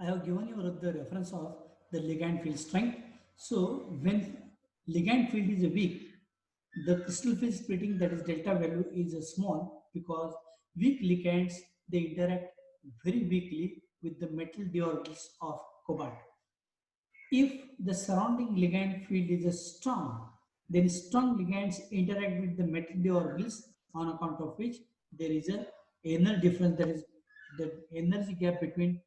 I have given you the reference of the ligand field strength. So when ligand field is weak, the crystal field splitting, that is delta value, is small because weak ligands, they interact very weakly with the metal d orbitals of cobalt. If the surrounding ligand field is strong, then strong ligands interact with the metal d orbitals, on account of which there is a energy difference, that is the energy gap between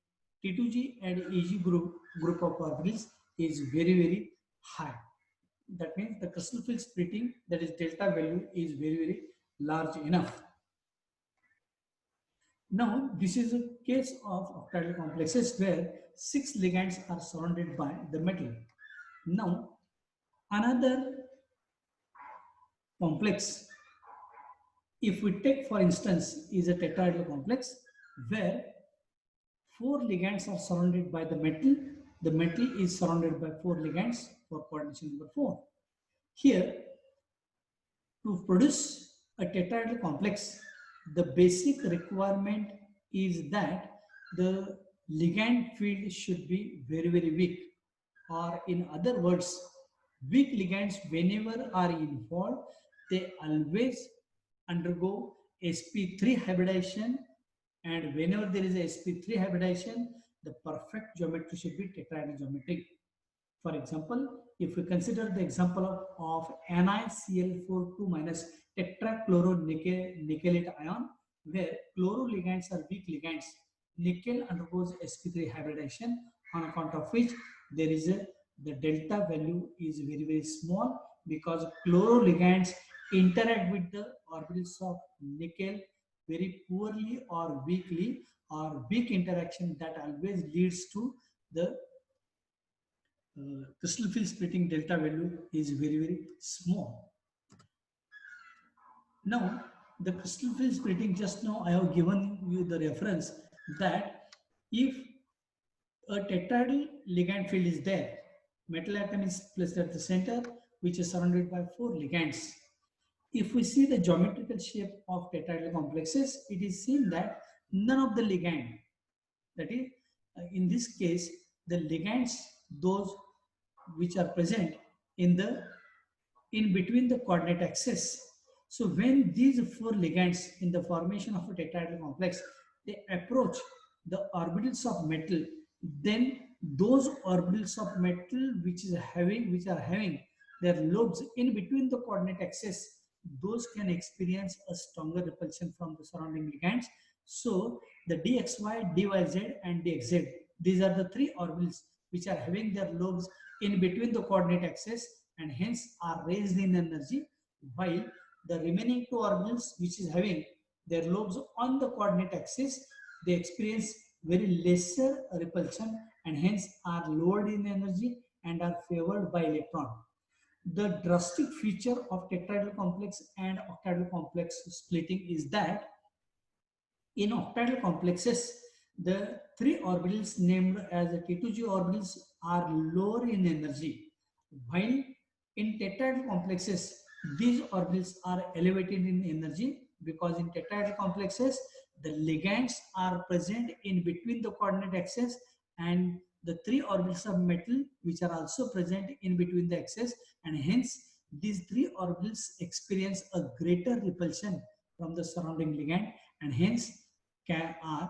T2G and EG group of orbitals is very high. That means the crystal field splitting, that is delta value, is very large enough. Now this is a case of octahedral complexes where 6 ligands are surrounded by the metal. Now another complex, if we take for instance, is a tetrahedral complex where 4 ligands are surrounded by the metal. The metal is surrounded by 4 ligands for coordination number 4. Here, to produce a tetrahedral complex, the basic requirement is that the ligand field should be very weak, or in other words, weak ligands, whenever are involved, they always undergo sp3 hybridization, and whenever there is a sp3 hybridization, the perfect geometry should be tetrahedral geometry. For example, if we consider the example of NiCl4 2 minus tetrachloronickelate ion, where chloro ligands are weak ligands, nickel undergoes sp3 hybridization, on account of which there is the delta value is very small, because chloro ligands interact with the orbitals of nickel very poorly or weakly, or weak interaction that always leads to the crystal field splitting delta value is very small. Now the crystal field splitting, just now I have given you the reference that if a tetrahedral ligand field is there, metal atom is placed at the center, which is surrounded by 4 ligands. If we see the geometrical shape of tetrahedral complexes, it is seen that none of the ligand, that is, in this case, the ligands, those which are present in between the coordinate axis. So when these 4 ligands in the formation of a tetrahedral complex, they approach the orbitals of metal, then those orbitals of metal which are having their lobes in between the coordinate axis, those can experience a stronger repulsion from the surrounding ligands. So the dxy, dyz and dxz, these are the 3 orbitals which are having their lobes in between the coordinate axis and hence are raised in energy, while the remaining 2 orbitals which is having their lobes on the coordinate axis, they experience very lesser repulsion and hence are lowered in energy and are favored by electron. The drastic feature of tetrahedral complex and octahedral complex splitting is that in octahedral complexes, the 3 orbitals named as the T2G orbitals are lower in energy, while in tetrahedral complexes, these orbitals are elevated in energy, because in tetrahedral complexes, the ligands are present in between the coordinate axis and the 3 orbitals of metal which are also present in between the axis, and hence these 3 orbitals experience a greater repulsion from the surrounding ligand and hence are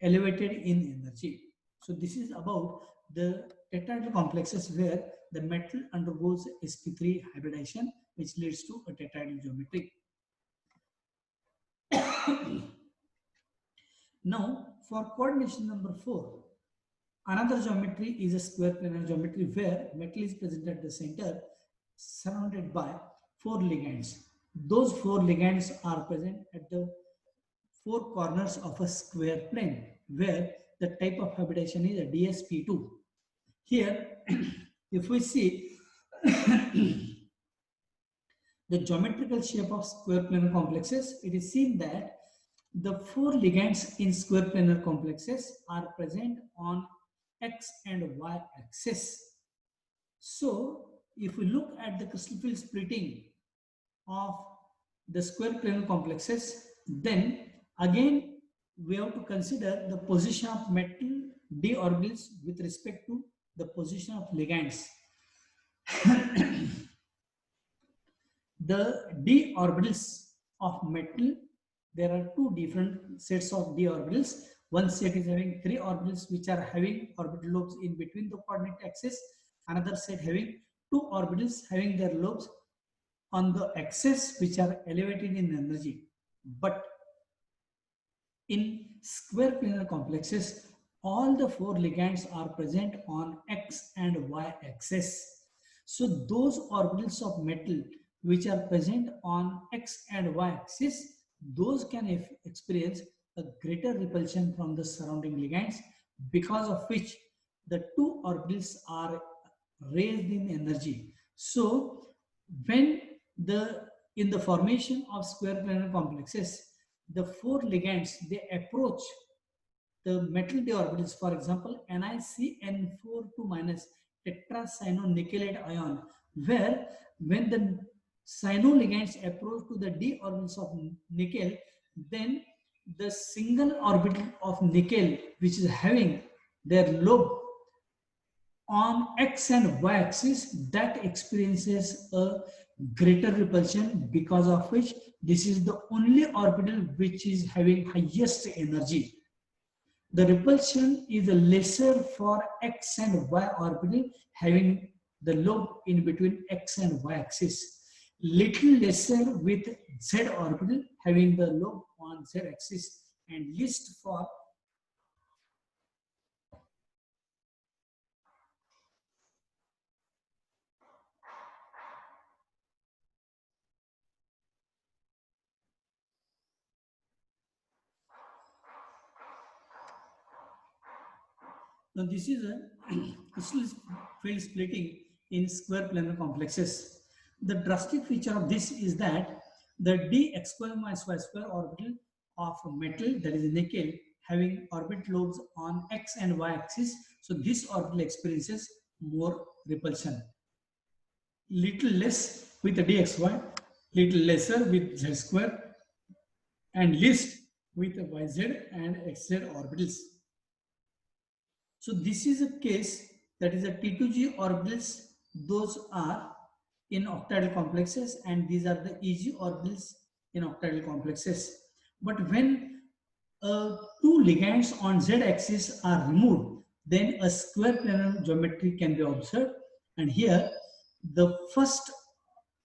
elevated in energy. So this is about the tetrahedral complexes where the metal undergoes sp3 hybridization, which leads to a tetrahedral geometry. Now for coordination number 4, another geometry is a square planar geometry where metal is present at the center, surrounded by 4 ligands. Those 4 ligands are present at the 4 corners of a square plane, where the type of hybridization is a DSP2. Here, if we see the geometrical shape of square planar complexes, it is seen that the 4 ligands in square planar complexes are present on X and Y axis. So, if we look at the crystal field splitting of the square planar complexes, then again we have to consider the position of metal d orbitals with respect to the position of ligands. The d orbitals of metal, there are two different sets of d orbitals. One set is having 3 orbitals which are having orbital lobes in between the coordinate axis. Another set having 2 orbitals having their lobes on the axis which are elevated in energy. But in square planar complexes, all the 4 ligands are present on x and y axis. So those orbitals of metal which are present on x and y axis, those can experience a greater repulsion from the surrounding ligands, because of which the 2 orbitals are raised in energy. So when the in the formation of square planar complexes, the 4 ligands, they approach the metal d orbitals. For example, NiCN4 2 minus tetracyanonickelate ion, where when the cyano ligands approach to the d orbitals of nickel, then the single orbital of nickel, which is having their lobe on x and y axis, that experiences a greater repulsion, because of which this is the only orbital which is having highest energy. The repulsion is lesser for x and y orbital having the lobe in between x and y axis, little lesser with z orbital having the lobe on z axis, and least for now this is a crystal field splitting in square planar complexes. The drastic feature of this is that the dx square minus y square orbital of metal, that is nickel, having orbital lobes on x and y axis, so this orbital experiences more repulsion. Little less with the dxy, little lesser with z square, and least with yz and xz orbitals. So this is a case, that is a T2G orbitals, those are in octahedral complexes, and these are the EG orbitals in octahedral complexes. But when two ligands on Z axis are removed, then a square planar geometry can be observed. And here the first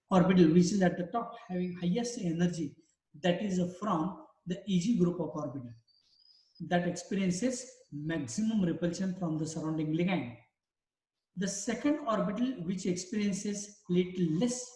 orbital, which is at the top having highest energy, that is from the EG group of orbital, that experiences maximum repulsion from the surrounding ligand. The second orbital which experiences little less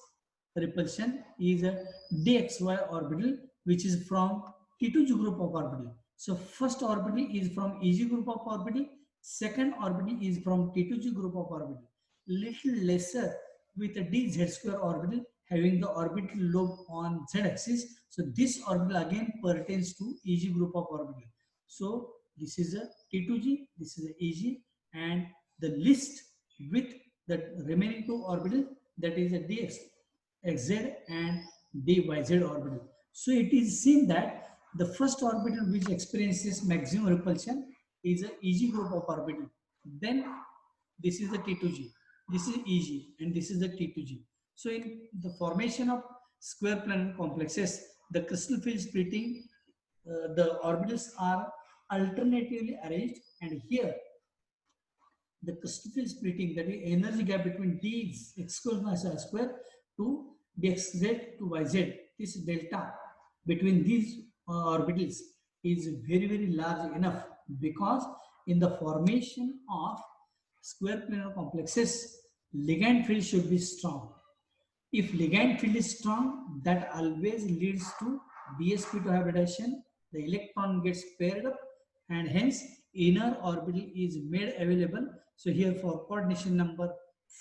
repulsion is a dxy orbital, which is from T2G group of orbital. So first orbital is from EG group of orbital, second orbital is from T2G group of orbital. Little lesser with a dz square orbital having the orbital lobe on z axis. So this orbital again pertains to EG group of orbital. So this is a T2G, this is a EG, and the list with the remaining two orbital, that is a dx xz and dyz orbital. So it is seen that the first orbital which experiences maximum repulsion is a EG group of orbital. Then this is the T2G, this is EG, and this is the T2G. So in the formation of square planar complexes, the crystal field splitting, the orbitals are alternatively arranged, and here the crystal field splitting, that is energy gap between d x square minus y square to dxz to yz, this delta between these orbitals is very large enough, because in the formation of square planar complexes, ligand field should be strong. If ligand field is strong, that always leads to dsp2 hybridization. The electron gets paired up, and hence inner orbital is made available. So here for coordination number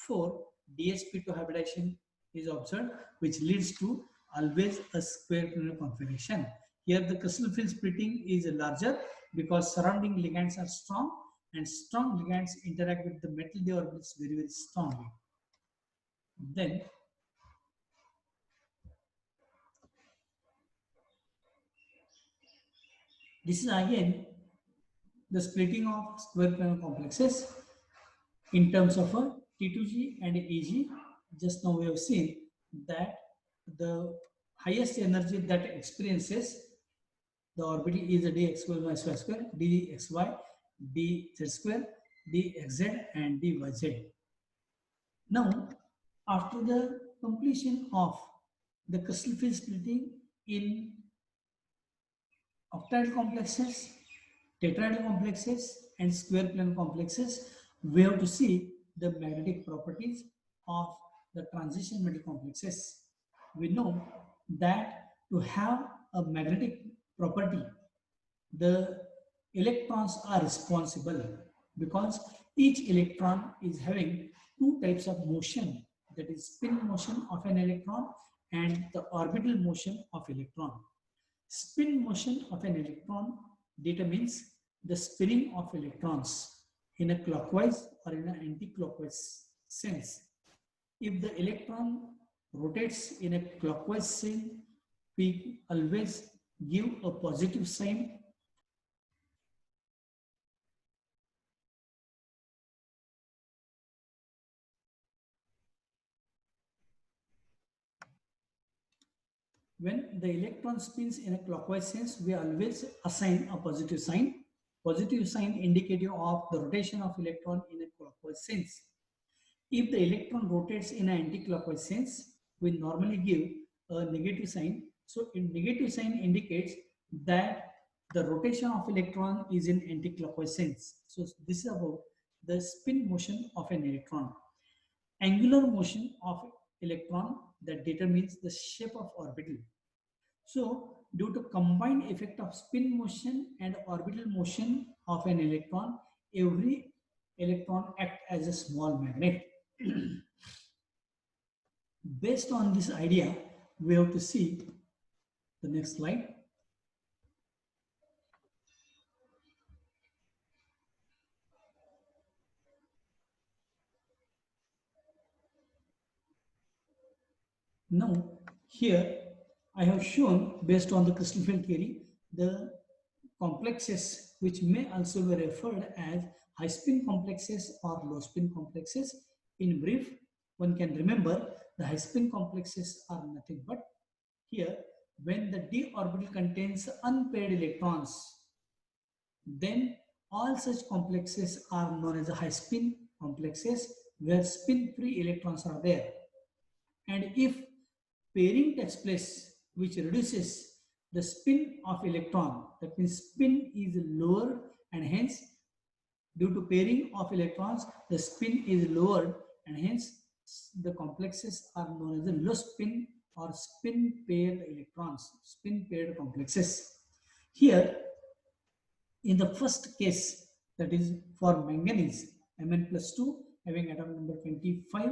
4, dsp2 hybridization is observed, which leads to always a square planar configuration. Here the crystal field splitting is larger because surrounding ligands are strong, and strong ligands interact with the metal d orbitals very strongly. Then this is again the splitting of square planar complexes in terms of a T2G and Eg. Just now we have seen that the highest energy that experiences the orbital is a dx square minus y square, dxy, dz square, dxz, and dyz. Now, after the completion of the crystal field splitting in octahedral complexes, tetrahedral complexes, and square planar complexes, we have to see the magnetic properties of the transition metal complexes. We know that to have a magnetic property, the electrons are responsible because each electron is having two types of motion, that is spin motion of an electron and the orbital motion of electron. Spin motion of an electron determines the spinning of electrons in a clockwise or in an anti-clockwise sense. If the electron rotates in a clockwise sense, we always give a positive sign. When the electron spins in a clockwise sense, we always assign a positive sign. Positive sign indicative of the rotation of electron in a clockwise sense. If the electron rotates in an anti-clockwise sense, we normally give a negative sign. So, a negative sign indicates that the rotation of electron is in anti-clockwise sense. So, this is about the spin motion of an electron. Angular motion of electron that determines the shape of orbital. So, due to combined effect of spin motion and orbital motion of an electron, every electron acts as a small magnet. Based on this idea, we have to see the next slide. Now, here I have shown, based on the crystal field theory, the complexes which may also be referred as high spin complexes or low spin complexes. In brief, one can remember the high spin complexes are nothing but here when the d orbital contains unpaired electrons, then all such complexes are known as high spin complexes where spin free electrons are there. And if pairing takes place, which reduces the spin of electron, that means spin is lowered, and hence due to pairing of electrons, the spin is lowered, and hence the complexes are known as the low spin or spin paired electrons, spin paired complexes. Here, in the first case, that is for manganese, Mn plus 2 having atom number 25,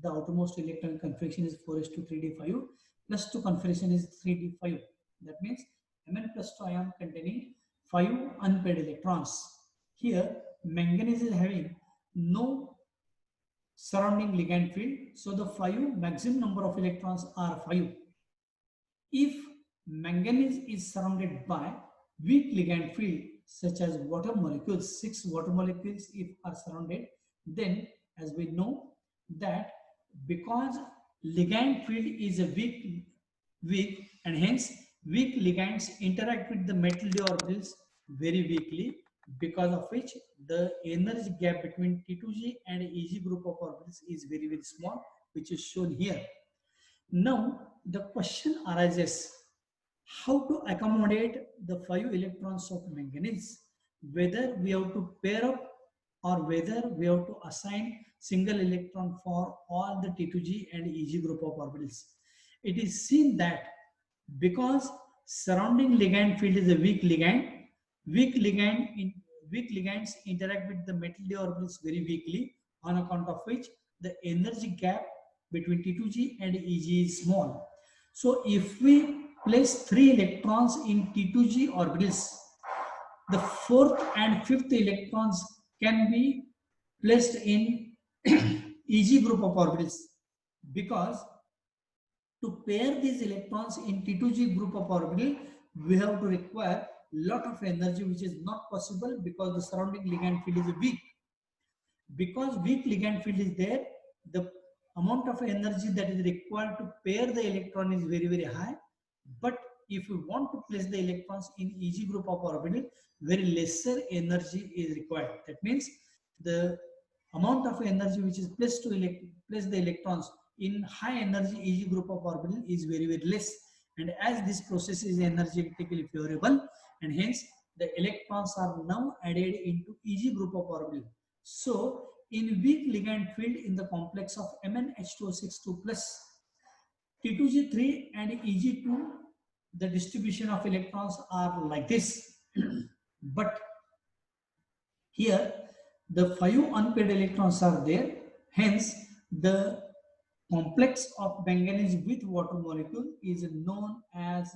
the outermost electron configuration is 4s2 3d5, plus 2 configuration is 3d5. That means Mn plus 2 ion containing 5 unpaired electrons. Here, manganese is having no surrounding ligand field, so the 5 maximum number of electrons are 5. If manganese is surrounded by weak ligand field such as water molecules, 6 water molecules if are surrounded, then as we know that because ligand field is a weak and hence weak ligands interact with the metal d orbitals very weakly, because of which the energy gap between T2G and Eg group of orbitals is very small, which is shown here. Now the question arises, how to accommodate the 5 electrons of manganese, whether we have to pair up or whether we have to assign single electron for all the T2G and Eg group of orbitals. It is seen that because surrounding ligand field is a weak ligand, weak ligands interact with the metal d orbitals very weakly, on account of which the energy gap between T2G and Eg is small. So if we place 3 electrons in T2G orbitals, the 4th and 5th electrons can be placed in Eg group of orbitals, because to pair these electrons in T2G group of orbital, we have to require lot of energy, which is not possible because the surrounding ligand field is weak. Because weak ligand field is there, the amount of energy that is required to pair the electron is very, very high. But if you want to place the electrons in Eg group of orbital, very lesser energy is required. That means the amount of energy which is placed to place the electrons in high energy Eg group of orbital is very, very less. And as this process is energetically favorable, and hence the electrons are now added into Eg group of orbital. So in weak ligand field in the complex of MnH2O6 plus, T2G3 and Eg2, the distribution of electrons are like this. But here the 5 unpaired electrons are there. Hence the complex of manganese with water molecule is known as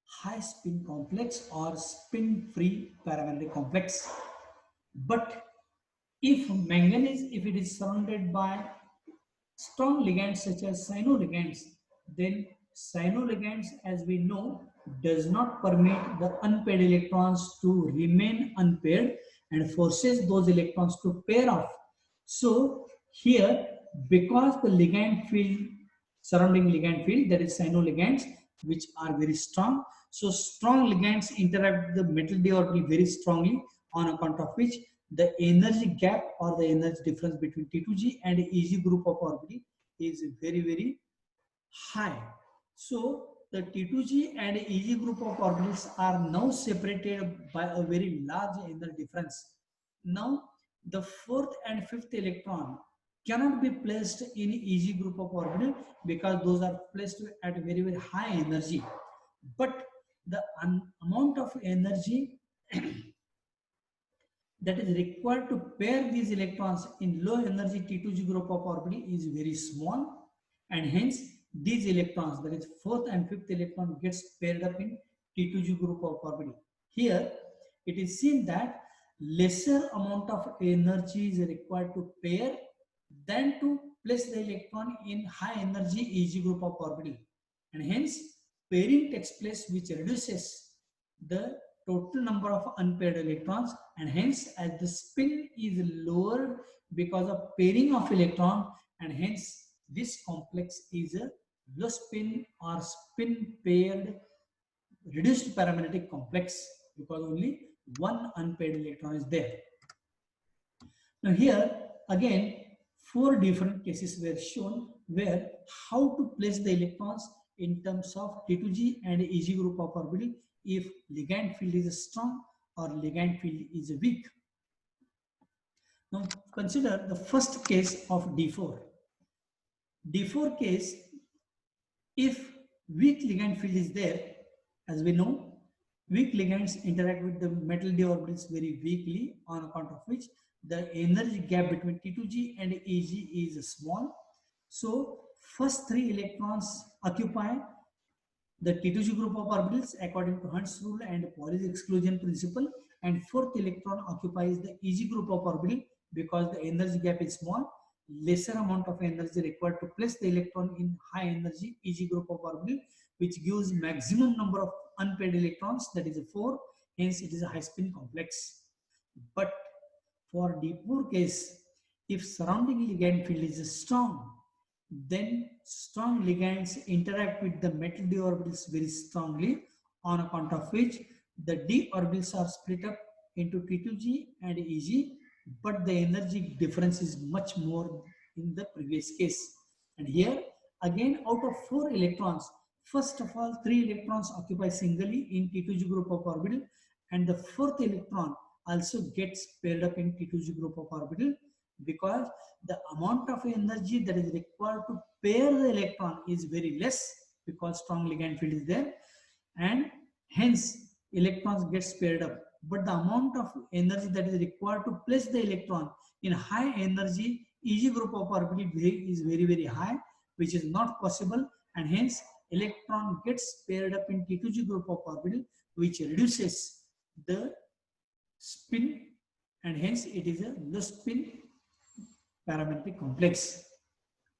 high spin complex or spin free paramagnetic complex. But if manganese, if it is surrounded by strong ligands such as cyano-ligands, then cyano-ligands, as we know, does not permit the unpaired electrons to remain unpaired and forces those electrons to pair off. So here, because the ligand field, surrounding ligand field, that is cyano-ligands, which are very strong, so strong ligands interact with the metal d orbital very strongly, on account of which the energy gap or the energy difference between T2G and Eg group of orbital is very, very high. So the T2G and Eg group of orbitals are now separated by a very large energy difference. Now the fourth and fifth electron cannot be placed in Eg group of orbital because those are placed at very, very high energy. But the amount of energy that is required to pair these electrons in low energy T2G group of orbital is very small, and hence these electrons, that is fourth and fifth electron, gets paired up in T2G group of orbital. Here it is seen that lesser amount of energy is required to pair than to place the electron in high energy Eg group of orbital, and hence pairing takes place, which reduces the total number of unpaired electrons, and hence as the spin is lowered because of pairing of electron, and hence this complex is a low spin or spin paired reduced paramagnetic complex, because only one unpaired electron is there. Now here again 4 different cases were shown where how to place the electrons in terms of T2G and Eg group of orbital if ligand field is strong or ligand field is weak. Now consider the first case of D4. D4 case, if weak ligand field is there, as we know, weak ligands interact with the metal d orbitals very weakly, on account of which the energy gap between T2G and Eg is small. So first 3 electrons occupy the T2G group of orbitals according to Hund's rule and Pauli's exclusion principle, and fourth electron occupies the Eg group of orbital because the energy gap is small. Lesser amount of energy required to place the electron in high energy Eg group of orbital, which gives maximum number of unpaired electrons, that is 4. Hence it is a high spin complex. But for D4 case, if surrounding ligand field is strong, then strong ligands interact with the metal d orbitals very strongly, on account of which the d orbitals are split up into T2G and Eg, but the energy difference is much more in the previous case. And here again, out of 4 electrons, first of all 3 electrons occupy singly in T2G group of orbital, and the fourth electron also gets paired up in T2G group of orbital, because the amount of energy that is required to pair the electron is very less, because strong ligand field is there, and hence electrons gets paired up. But the amount of energy that is required to place the electron in high energy Eg group of orbital is very, very high, which is not possible, and hence electron gets paired up in T2G group of orbital, which reduces the spin, and hence it is a low spin paramagnetic complex.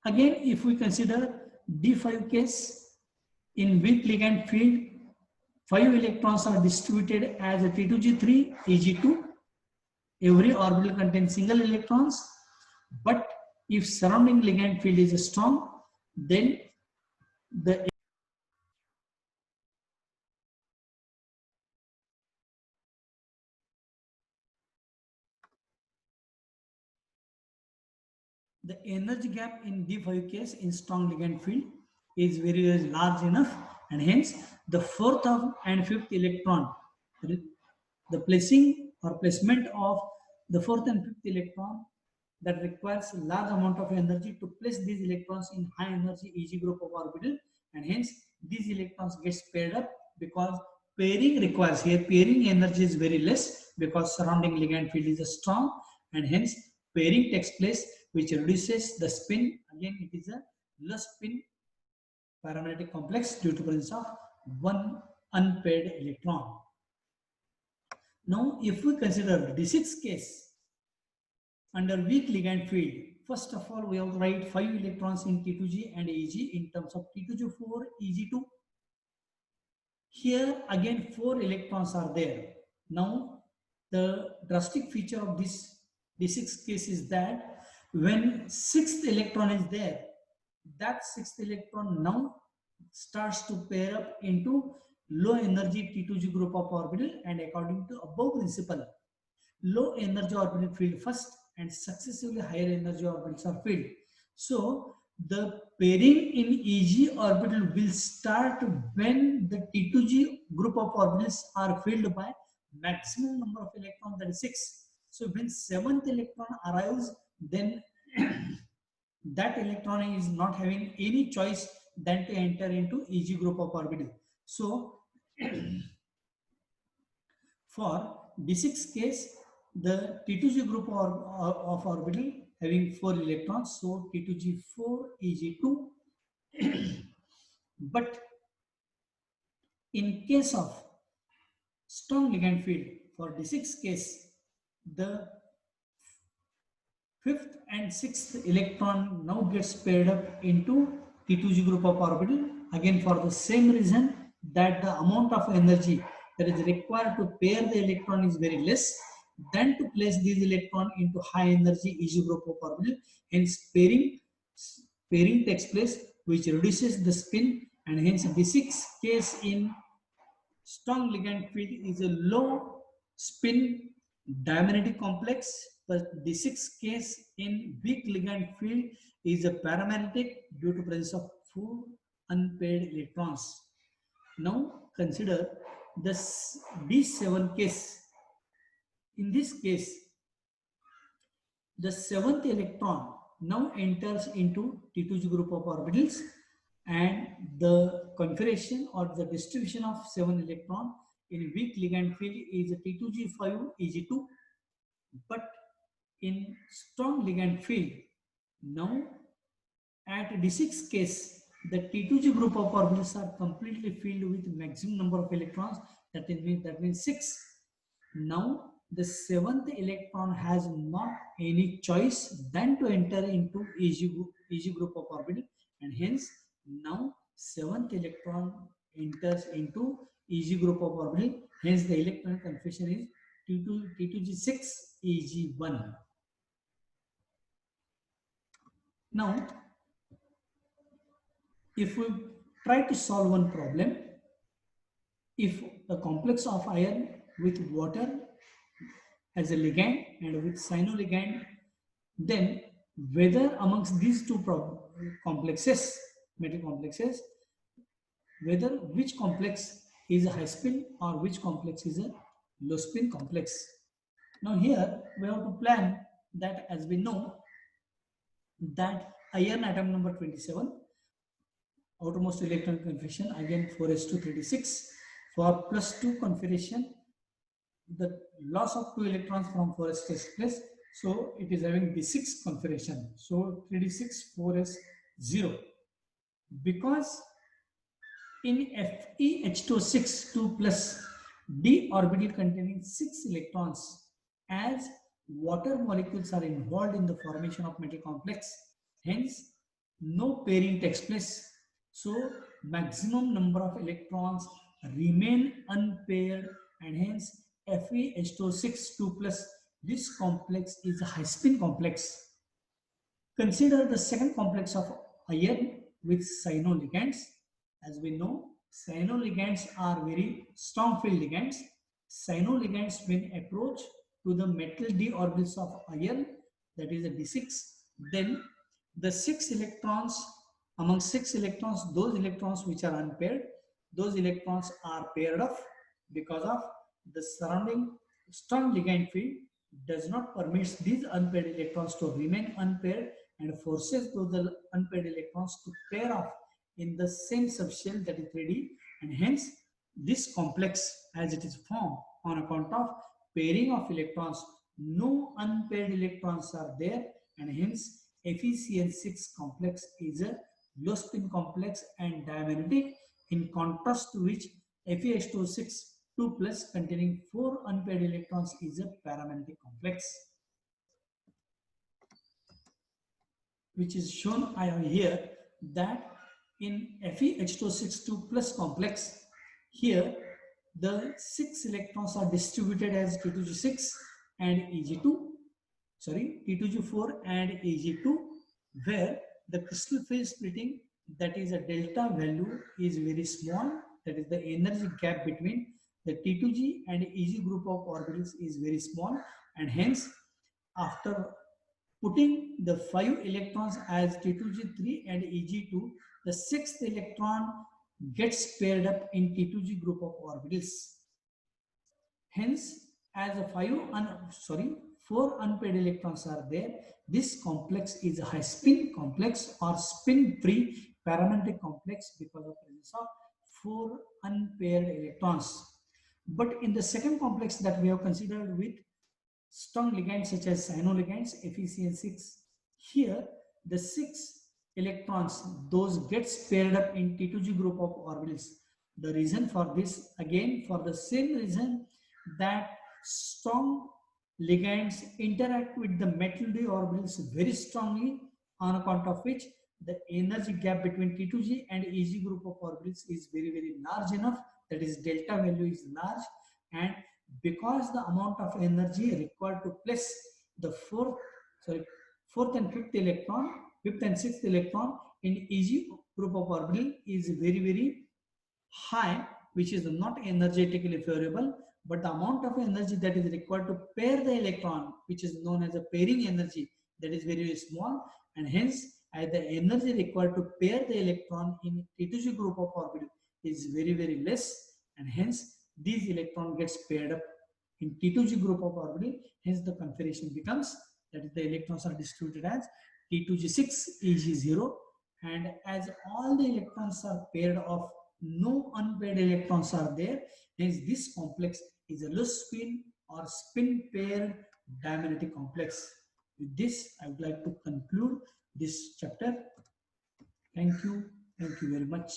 Again, if we consider D5 case, in weak ligand field, 5 electrons are distributed as a T2G3, Eg2. Every orbital contains single electrons, but if surrounding ligand field is strong, then the energy gap in D5 case in strong ligand field is very large enough, and hence the fourth and fifth electron, the placing or placement of the fourth and fifth electron, that requires a large amount of energy to place these electrons in high energy Eg group of orbital, and hence these electrons gets paired up, because pairing requires, here pairing energy is very less because surrounding ligand field is strong, and hence pairing takes place, which reduces the spin. Again, it is a low spin paramagnetic complex due to presence of one unpaired electron. Now, if we consider D6 case under weak ligand field, first of all, we have to write 5 electrons in T2G and Eg in terms of T2G4, Eg2. Here again 4 electrons are there. Now, the drastic feature of this D6 case is that when 6th electron is there, that 6th electron now starts to pair up into low energy T2G group of orbital, and according to above principle, low energy orbital filled first and successively higher energy orbitals are filled. So the pairing in Eg orbital will start when the T2G group of orbitals are filled by maximum number of electrons, that is 6. So when 7th electron arrives, then that electron is not having any choice than to enter into Eg group of orbital. So for D6 case, the T2G group of orbital having 4 electrons, so T2G4, Eg2. But in case of strong ligand field, for D6 case, the 5th and 6th electron now gets paired up into T2G group of orbital, again for the same reason, that the amount of energy that is required to pair the electron is very less than to place these electron into high energy Eg group of orbital. Hence pairing takes place, which reduces the spin, and hence D6 case in strong ligand field is a low spin diamagnetic complex, but D6 case in weak ligand field is a paramagnetic due to presence of 4 unpaired electrons. Now consider the D7 case. In this case, the 7th electron now enters into T2G group of orbitals, and the configuration or the distribution of 7 electron in weak ligand field is T2G5, Eg2. But in strong ligand field, now at D6 case, the T2G group of orbitals are completely filled with maximum number of electrons, that means 6. Now the 7th electron has not any choice than to enter into Eg group of orbital, and hence now 7th electron enters into Eg group of orbital. Hence the electron configuration is T2G6, Eg1. Now, if we try to solve one problem, if a complex of iron with water as a ligand and with cyanoligand, then whether amongst these two complexes, metal complexes, whether which complex is a high spin or which complex is a low spin complex. Now here we have to plan that, as we know that iron atom number 27, outermost electron configuration again 4s236, for +2 configuration, the loss of 2 electrons from 4s takes place, so it is having D6 configuration, so 3d6 4s 0. Because in FeH26 2 plus d orbital containing 6 electrons, as water molecules are involved in the formation of metal complex, hence no pairing takes place, so maximum number of electrons remain unpaired, and hence FeH2O6 2 plus. This complex is a high spin complex. Consider the second complex of iron with cyanoligands. As we know, cyanoligands are very strong field ligands. Cyanoligands, when approach to the metal d orbitals of iron, that is a d6, then the 6 electrons, among 6 electrons, those electrons which are unpaired, those electrons are paired off because of the surrounding strong ligand field does not permit these unpaired electrons to remain unpaired and forces those unpaired electrons to pair off in the same subshell, that is 3D, and hence this complex as it is formed on account of pairing of electrons, no unpaired electrons are there, and hence FeCl6 complex is a low spin complex and diamagnetic, in contrast to which FeH2O6 2 plus containing 4 unpaired electrons is a paramagnetic complex, which is shown here that in FeH2O6 2 plus complex, here the 6 electrons are distributed as T2G6 and Eg2, sorry, T2G4 and Eg2, where the crystal phase splitting, that is a delta value, is very small, that is the energy gap between the T2G and Eg group of orbitals is very small, and hence after putting the 5 electrons as T2G3 and Eg2, the 6th electron gets paired up in T2G group of orbitals. Hence, as a 4 unpaired electrons are there, this complex is a high spin complex or spin free paramagnetic complex because of presence of 4 unpaired electrons. But in the second complex that we have considered with strong ligands such as cyanoligands, FeCl6, here the 6 electrons, those gets paired up in T2G group of orbitals. The reason for this, again for the same reason, that strong ligands interact with the metal d orbitals very strongly, on account of which the energy gap between T2G and Eg group of orbitals is very large enough, that is delta value is large, and because the amount of energy required to place the fourth and fifth and sixth electron in Eg group of orbital is very high, which is not energetically favorable, but the amount of energy that is required to pair the electron, which is known as a pairing energy, that is very small, and hence as the energy required to pair the electron in T2G group of orbital is very less, and hence these electron gets paired up in T2G group of orbital, hence the configuration becomes that the electrons are distributed as T2G6 Eg0, and as all the electrons are paired off, no unpaired electrons are there, hence this complex is a low spin or spin paired diamagnetic complex. With this, I would like to conclude this chapter. Thank you very much.